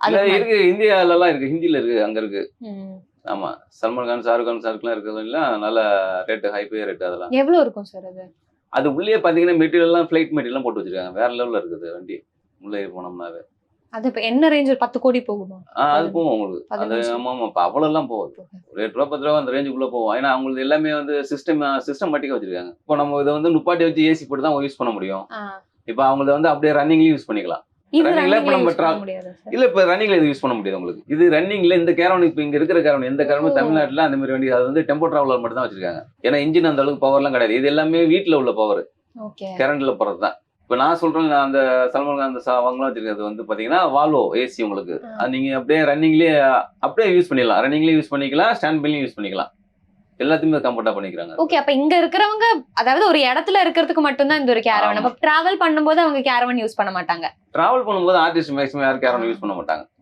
இல்ல அதுக்கு மேல இருக்கு இந்தியாலலாம் இருக்கு. ஹிந்தில இருக்கு. அங்க இருக்கு. ம். ஆமா. சல்மான் கான், ஷாருக் கான் சாருக்குலாம் இருக்கிறதெல்லாம் நல்ல ரேட் ஹை ரேட் அதெல்லாம். எவ்வளவு இருக்கும் சார் அது? அது உள்ளயே பார்த்தீங்கன்னா, மெட்டீரியல்லாம் ஃப்ளைட் மெட்டீரியல்லாம் போட்டு வச்சிருக்காங்க. வேற லெவல்ல இருக்குது வண்டி. உள்ளே போனோம்னாவே. அது இப்ப என்ன ரேஞ்ச் 10 கோடி போகுமா? அது போகும் உங்களுக்கு. அது 15 ஆமாமா. இப்ப அவ்வளோலாம் போகாது. ஒரு ரூ. 8 ரூ. 10 அந்த ரேஞ்சுக்குள்ள போகும். ஏன்னா, அவங்களுது எல்லாமே வந்து சிஸ்டமேட்டிக்கா வச்சிருக்காங்க. இப்போ நம்ம இத வந்து நுப்பாட்டி வச்சு ஏசி போட்டு தான் யூஸ் பண்ண முடியும். ஆ. இப்ப அவங்களது வந்து அப்படியே ரன்னிங்லயும் யூஸ் பண்ணிக்கலாம். இது ரன்னிங்ல இப்ப ரன்னிங்ல நம்ம யூஸ் பண்ண முடியாதா சார்? இல்ல இப்ப ரன்னிங்ல இது யூஸ் பண்ண முடியாது உங்களுக்கு. இது ரன்னிங்ல இந்த கேரவன் இப்ப இங்க இருக்கிற கேரவன் எந்த கேரவனும் ஓ! தமிழ்நாட்டுல அந்த மாரி வண்டி அது வந்து டெம்போ டிராவலர் மட்டும் தான் வச்சிருக்காங்க. ஏன்னா இன்ஜின் அந்த அளவுக்கு பவர்லாம் கிடையாது. இது எல்லாமே வீட்ல உள்ள பவர். ஓகே. கரண்ட்ல போறது தான். இப்ப நான் சொல்றேன் நான் அந்த சல்மான் கான் அந்த அவங்கலாம் வச்சிருக்கிறது வந்து பாத்தீங்கன்னா வால்வோ ஏசி உங்களுக்கு. அது நீங்க அப்படியே ரன்னிங்லயே அப்படியே யூஸ் பண்ணிடலாம். ரன்னிங்லயும் யூஸ் பண்ணிக்கலாம், ஸ்டாண்ட் பைலயும் யூஸ் பண்ணிக்கலாம். எல்லாத்தையுமே கம்ஃபர்ட்டா பண்ணிக்கிறாங்க. ஓகே. அப்ப இங்க இருக்கிறவங்க அதாவது ஒரு இடத்துல இருக்கிறதுக்கு மட்டும் தான் இந்த ஒரு கேரவன். ஆமா. அப்ப டிராவல் பண்ணும்போது அவங்க கேரவன் யூஸ் பண்ண மாட்டாங்க. டிராவல் பண்ணும்போது ஆர்டிஸ்ட் மேக்ஸிமம் யாரும் கேரவன் யூஸ் பண்ண மாட்டாங்க.